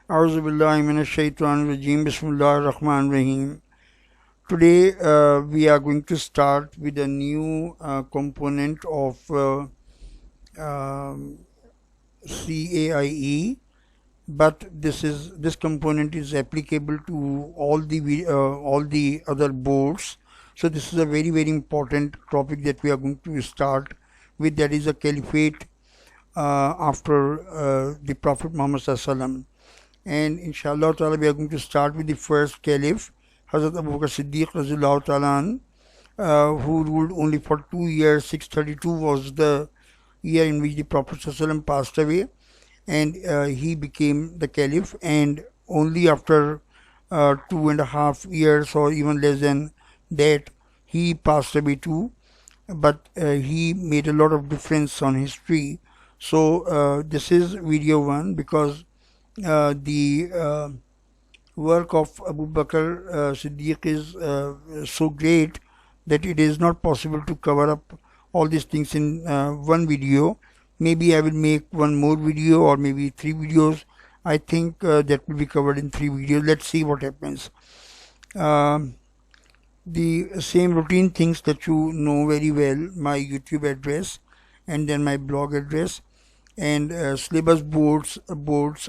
A'udhu billahi minash shaitanir rajim. Bismillahir rahmanir rahim. Today we are going to start with a new component of CAIE, but this component is applicable to all the other boards. So this is a very important topic that we are going to start with. That is a caliphate after the Prophet Muhammad Sallallahu Alaihi Wasallam. And inshallah ta'ala we are going to start with the first caliph, Hazrat Abu Bakr Siddiq Razulullah ta'ala, who ruled only for 2 years. 632 was the year in which the Prophet Sallallahu Alaihi Wasallam passed away, and he became the caliph, and only after 2.5 years or even less than that he passed away too. But he made a lot of difference on history. So this is video 1, because the work of Abu Bakr Siddiq is so great that it is not possible to cover up all these things in one video. Maybe I will make one more video, or maybe 3 videos. I think that will be covered in 3 videos. Let's see what happens. The same routine things that you know very well: my YouTube address and then my blog address. And syllabus boards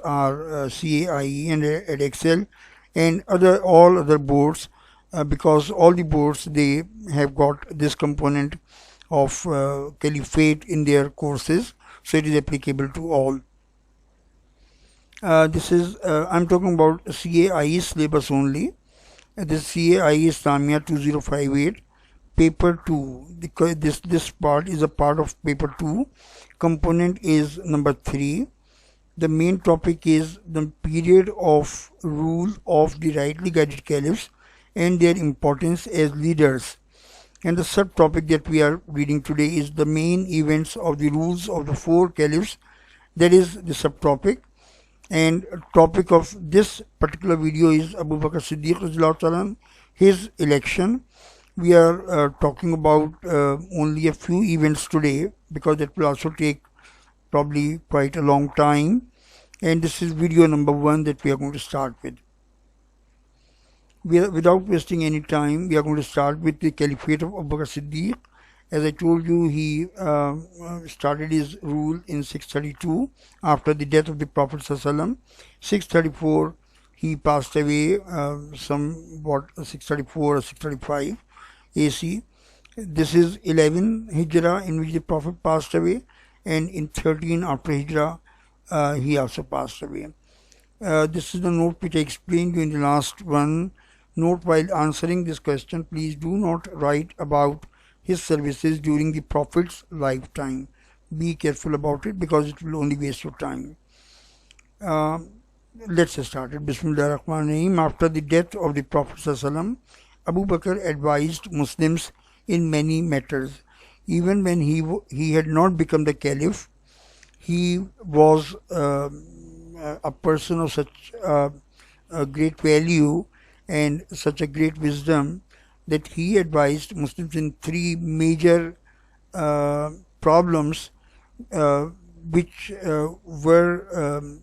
are CAIE and Edexcel and all other boards, because all the boards, they have got this component of Caliphate in their courses, so it is applicable to all. This is I'm talking about CAIE syllabus only. This CAIE Islamiat 2058 paper 2. This part is a part of paper 2. Component is number 3. The main topic is the period of rule of the rightly guided caliphs and their importance as leaders. And the subtopic that we are reading today is the main events of the rules of the 4 caliphs. That is the subtopic. And topic of this particular video is Abu Bakr Siddiq, his election. We are talking about only a few events today, because it will also take probably quite a long time. And this is video number 1 that we are going to start with. Without wasting any time, we are going to start with the caliphate of Abu Bakr Siddiq. As I told you, he started his rule in 632 after the death of the Prophet Sallallahu Alaihi Wasallam. 634 he passed away, somewhat 634 or 635 AC. This is 11 Hijrah in which the Prophet passed away, and in 13 after Hijrah he also passed away. This is the note which I explained you in the last one. Note: while answering this question, please do not write about his services during the Prophet's lifetime. Be careful about it, because it will only waste your time. Let's get started. Bismillahir Rahmanir Rahim. After the death of the Prophet Sallallahu Alaihi Wasallam, Abu Bakr advised Muslims in many matters. Even when he had not become the caliph, he was a person of such a great value and such a great wisdom that he advised Muslims in 3 major problems which were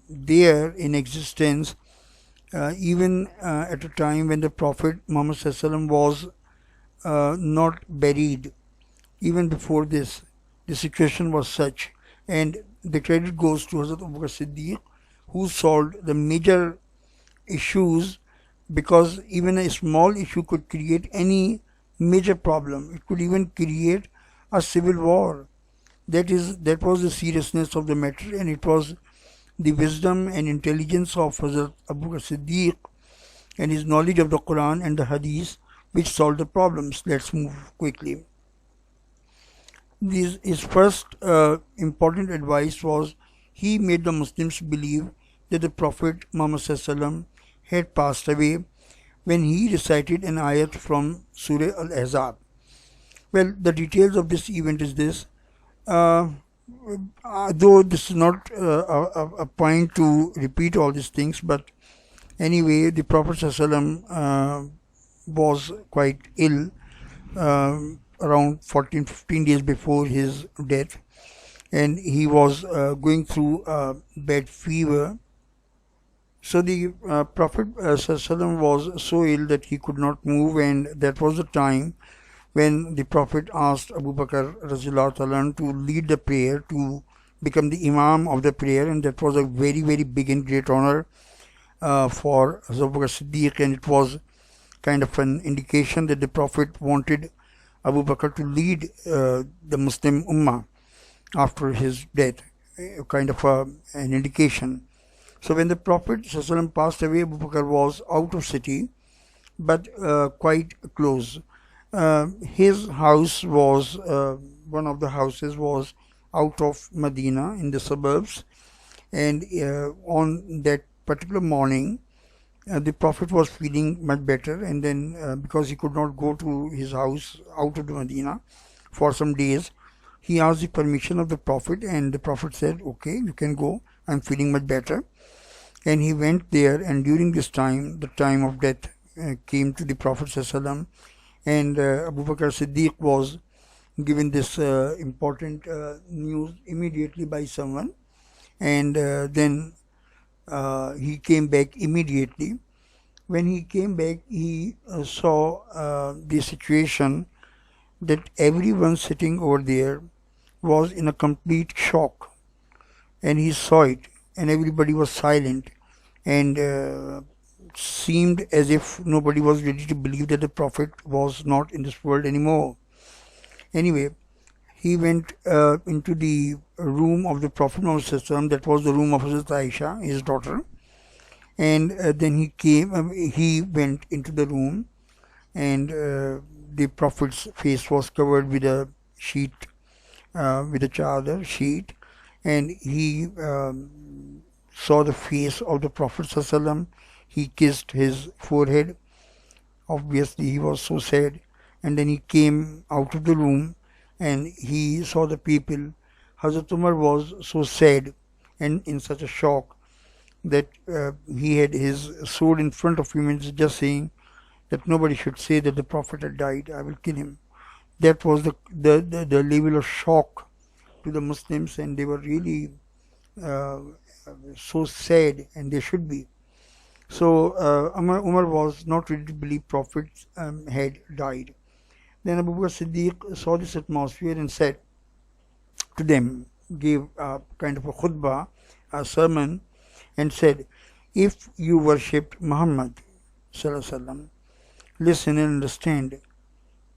there in existence even at a time when the Prophet Muhammad Sallallahu Alaihi Wasallam was not buried. Even before this, the situation was such, and the credit goes to Hazrat Abu Bakr Siddiq, who solved the major issues, because even a small issue could create any major problem. It could even create a civil war. That was the seriousness of the matter, and it was the wisdom and intelligence of Hazrat Abu Bakr Siddiq and his knowledge of the Quran and the Hadith which solved the problems. Let's move quickly. His first important advice was, he made the Muslims believe that the Prophet Muhammad Sallallahu Alaihi Wasallam had passed away when he recited an ayat from Surah Al-Ahzab. Well, the details of this event is this. Though this is not a point to repeat all these things, but anyway, the Prophet ﷺ was quite ill around 14-15 days before his death, and he was going through a bad fever. So the Prophet ﷺ was so ill that he could not move, and that was the time when the Prophet asked Abu Bakr radiallahu ta'ala to lead the prayer, to become the Imam of the prayer, and that was a very, very big and great honor for Abu Bakr Siddiq, and it was kind of an indication that the Prophet wanted Abu Bakr to lead the Muslim Ummah after his death, kind of an indication. So when the Prophet ﷺ passed away, Abu Bakr was out of city, but quite close. His house was, one of the houses was out of Medina in the suburbs, and on that particular morning, the Prophet was feeling much better, and then because he could not go to his house out of the Medina for some days, he asked the permission of the Prophet, and the Prophet said, okay, you can go, I'm feeling much better. And he went there, and during this time, the time of death came to the Prophet ﷺ, and Abu Bakr Siddiq was given this important news immediately by someone, and then he came back immediately. When he came back, he saw the situation that everyone sitting over there was in a complete shock, and he saw it, and everybody was silent, and seemed as if nobody was ready to believe that the Prophet was not in this world anymore. Anyway, he went into the room of the Prophet Muhammad, that was the room of Hazrat Aisha, his daughter, and then he went into the room, and the Prophet's face was covered with a sheet, with a chadar sheet, and he saw the face of the Prophet ﷺ. He kissed his forehead. Obviously, he was so sad. And then he came out of the room, and he saw the people. Hazrat Umar was so sad and in such a shock that he had his sword in front of him and just saying that nobody should say that the Prophet had died. I will kill him. That was the level of shock to the Muslims, and they were really so sad, and they should be. So Umar was not ready to believe Prophet had died. Then Abu Bakr Siddiq saw this atmosphere and said to them, gave a kind of a khutbah, a sermon, and said, if you worshipped Muhammad ﷺ, listen and understand,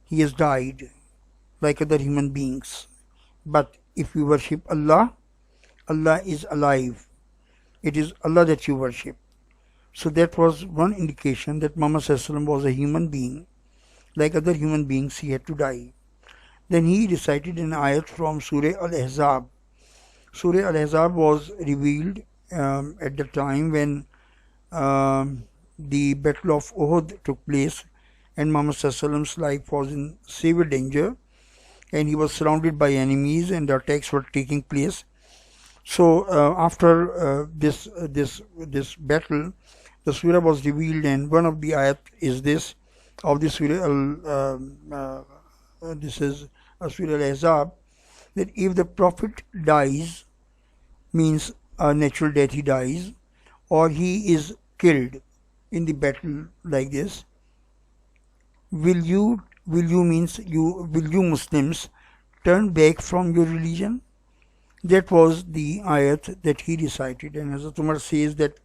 he has died like other human beings. But if you worship Allah, Allah is alive. It is Allah that you worship. So that was one indication that Muhammad ﷺ was a human being. Like other human beings, he had to die. Then he recited an ayat from Surah Al-Ahzab. Surah Al-Ahzab was revealed at the time when the Battle of Uhud took place, and Muhammad ﷺ's life was in severe danger, and he was surrounded by enemies, and the attacks were taking place. So after this battle, the surah was revealed, and one of the ayat is this of the surah. This is Surah Al-Ahzab, that if the Prophet dies, means a natural death, he dies, or he is killed in the battle like this, will you Muslims turn back from your religion? That was the ayat that he recited, and Hazrat Umar says that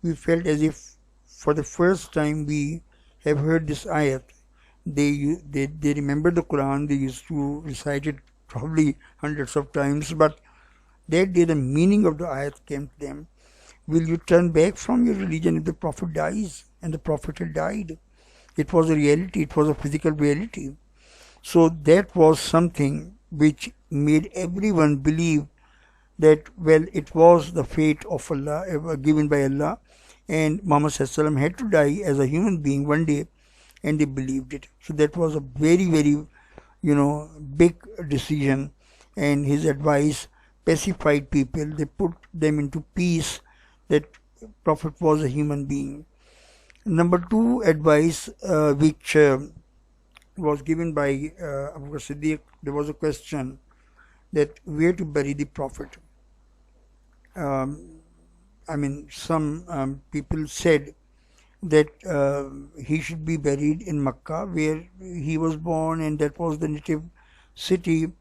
we felt as if for the first time we have heard this ayat. They remember the Quran, they used to recite it probably hundreds of times, but that day the meaning of the ayat came to them. Will you turn back from your religion if the Prophet dies? And the Prophet had died. It was a reality, it was a physical reality. So that was something which made everyone believe that, well, it was the fate of Allah, given by Allah, and Muhammad ﷺ had to die as a human being one day, and they believed it. So that was a very, very, big decision, and his advice pacified people. They put them into peace that Prophet was a human being. Number two advice, which was given by Abu Bakr Siddiq, there was a question that where to bury the Prophet. some people said that he should be buried in Makkah, where he was born, and that was the native city.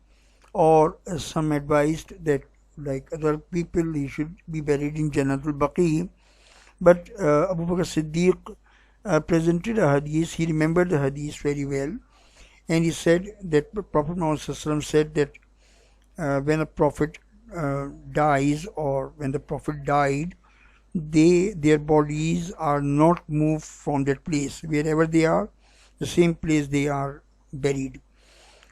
Or some advised that, like other people, he should be buried in Jannatul Baqi. But Abu Bakr Siddiq presented a hadith. He remembered the hadith very well, and he said that Prophet Muhammad said that when a prophet dies, or when the prophet died, their bodies are not moved from that place. Wherever they are, the same place they are buried.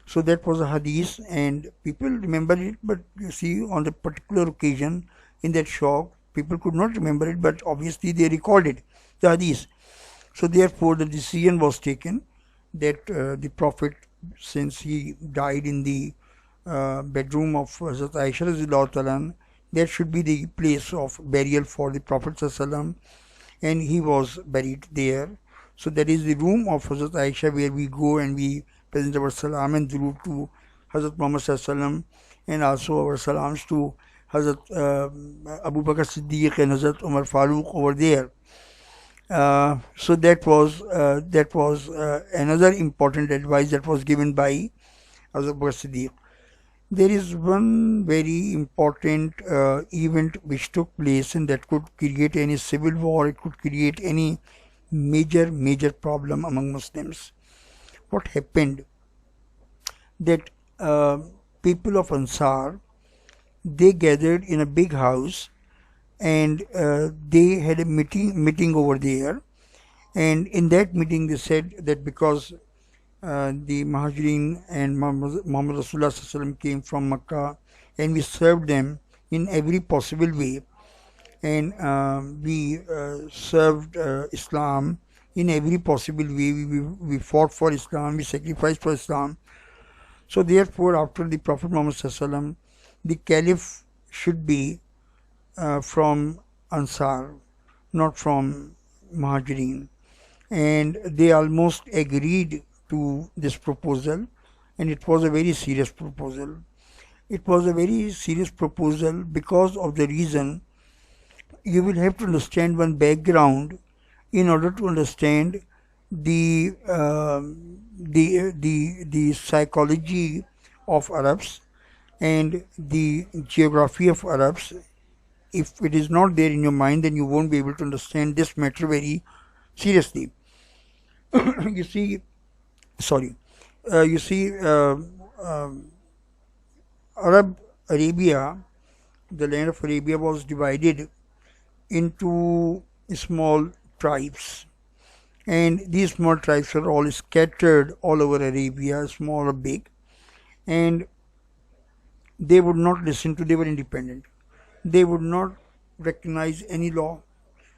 So that was a hadith, and people remember it. But you see, on the particular occasion, in that shock, people could not remember it, but obviously they recalled it, the hadith. So therefore the decision was taken that the Prophet, since he died in the bedroom of Hazrat Aisha Radhiyallahu Ta'ala, that should be the place of burial for the Prophet ﷺ, and he was buried there. So that is the room of Hazrat Aisha, where we go and we present our salam and durood to Hazrat Muhammad ﷺ, and also our salams to Hazrat Abu Bakr Siddiq and Hazrat Umar Farooq over there. So that was another important advice that was given by Hazrat Abu Bakr Siddiq. There is one very important event which took place, and that could create any civil war. It could create any major problem among Muslims. What happened? That people of Ansar, they gathered in a big house, and they had a meeting over there. And in that meeting they said that because the Muhajirin and Muhammad Rasulullah ﷺ came from Makkah, and we served them in every possible way, and we served Islam in every possible way. We fought for Islam, we sacrificed for Islam. So therefore, after the Prophet Muhammad ﷺ, the Caliph should be from Ansar, not from Muhajirin. And they almost agreed to this proposal, and it was a very serious proposal. It was a very serious proposal because of the reason, you will have to understand one background in order to understand the psychology of Arabs and the geography of Arabs. If it is not there in your mind, then you won't be able to understand this matter very seriously. You see, Arabia, the land of Arabia, was divided into small tribes, and these small tribes are all scattered all over Arabia, small or big, and they would not listen to, they were independent. They would not recognize any law.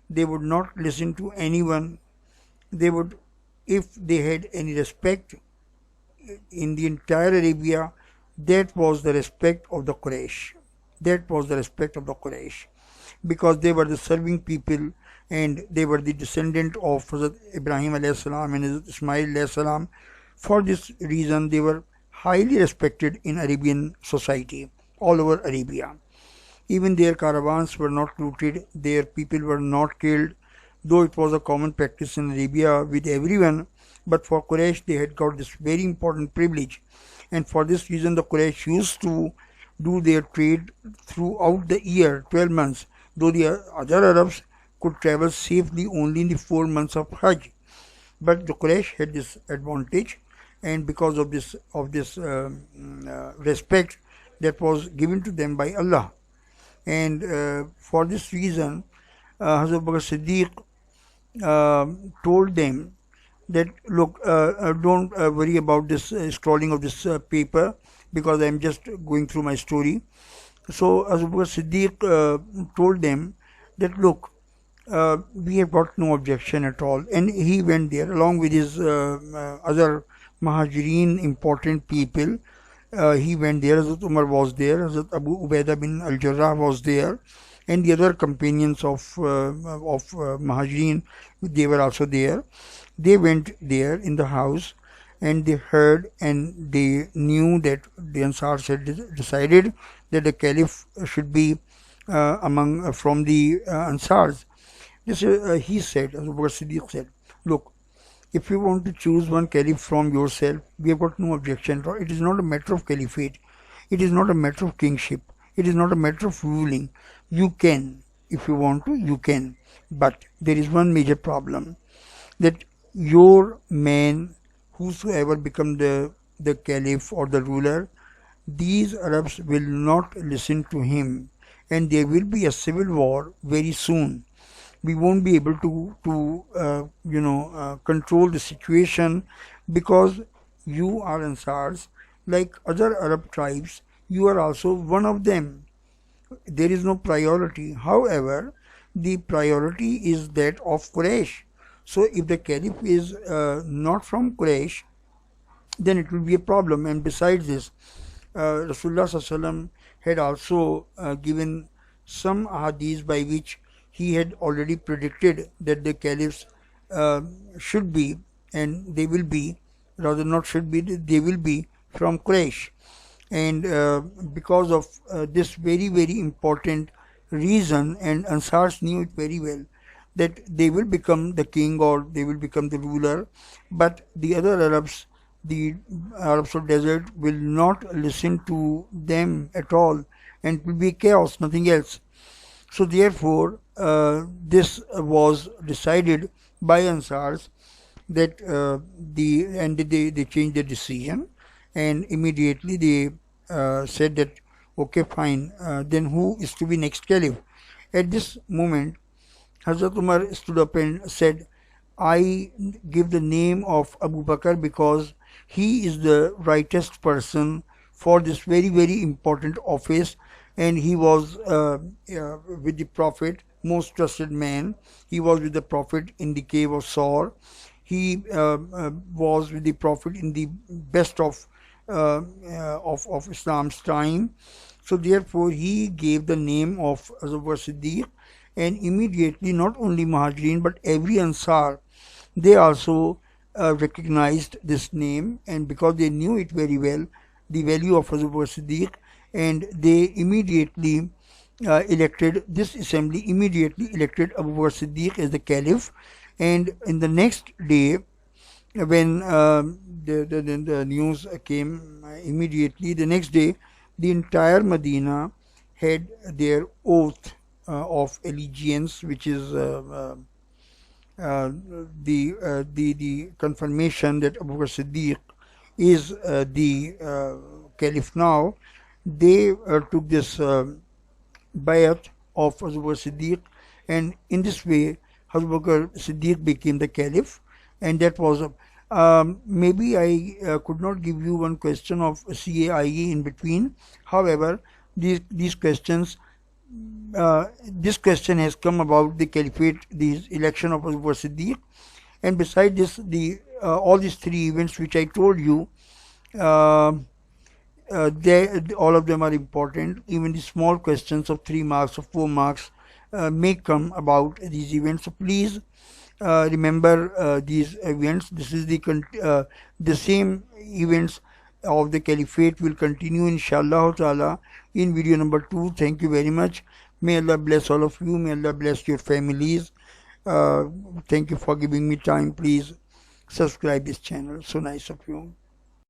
They would not listen to anyone. They would, if they had any respect in the entire Arabia, that was the respect of the Quraysh. That was the respect of the Quraysh, because they were the serving people, and they were the descendant of Hazrat Ibrahim alayhi salam and Hazrat Ismail alayhi salam. For this reason, they were highly respected in Arabian society, all over Arabia. Even their caravans were not looted, their people were not killed, though it was a common practice in Arabia with everyone. But for Quraysh, they had got this very important privilege, and for this reason the Quraysh used to do their trade throughout the year, 12 months, though the other Arabs could travel safely only in the 4 months of Hajj. But the Quraysh had this advantage, and because of this respect that was given to them by Allah. And for this reason, Hazrat Bakr Siddiq told them that, look, don't worry about this scrolling of this paper, because I am just going through my story. So Hazrat Bakr Siddiq told them that, look, we have got no objection at all. And he went there along with his other Muhajirin important people. He went there. Hazrat Umar was there, Hazrat Abu Ubaidah bin Al-Jarrah was there, and the other companions of Muhajirin, they were also there. They went there in the house, and they heard and they knew that the Ansars had decided that the Caliph should be among from the Ansars. This he said, Abu Bakr Siddiq said, look, if you want to choose one caliph from yourself, we have got no objection. It is not a matter of caliphate. It is not a matter of kingship. It is not a matter of ruling. You can, if you want to, you can. But there is one major problem, that your man, whosoever become the caliph or the ruler, these Arabs will not listen to him, and there will be a civil war very soon. We won't be able to control the situation, because you are Ansars like other Arab tribes. You are also one of them. There is no priority. However, the priority is that of Quraysh. So if the caliph is not from Quraysh, then it will be a problem. And besides this, Rasulullah SAW had also given some hadiths by which he had already predicted that the caliphs should be, and they will be, rather not should be, they will be from Quraysh. And because of this very, very important reason, and Ansars knew it very well, that they will become the king or they will become the ruler, but the other Arabs, the Arabs of desert, will not listen to them at all, and it will be chaos, nothing else. So therefore, this was decided by Ansars, that they changed their decision, and immediately they said that, okay, fine, then who is to be next caliph? At this moment, Hazrat Umar stood up and said, I give the name of Abu Bakr because he is the rightest person for this very, very important office, and he was with the Prophet, most trusted man. He was with the Prophet in the cave of Saur. He was with the Prophet in the best of Islam's time. So therefore, he gave the name of Abu Bakr Siddiq, and immediately not only Muhajirin but every Ansar, they also recognized this name, and because they knew it very well, the value of Abu Bakr Siddiq, and they immediately elected, this assembly immediately elected Abu Bakr Siddiq as the caliph. And in the next day, when the news came, immediately the next day, the entire Medina had their oath of allegiance, which is the confirmation that Abu Bakr Siddiq is the caliph now. They took this bayat of Abu Bakr Siddiq, and in this way Abu Bakr Siddiq became the caliph. And that was maybe I could not give you one question of CAIE in between. However, these questions, this question has come about the caliphate, the election of Abu Bakr Siddiq, and beside this, all these three events which I told you, all of them are important. Even the small questions of 3 marks or 4 marks may come about these events. So please remember these events. This is the same events of the caliphate will continue inshallah ta'ala in video number 2. Thank you very much. May Allah bless all of you. May Allah bless your families. Thank you for giving me time. Please subscribe this channel. So nice of you.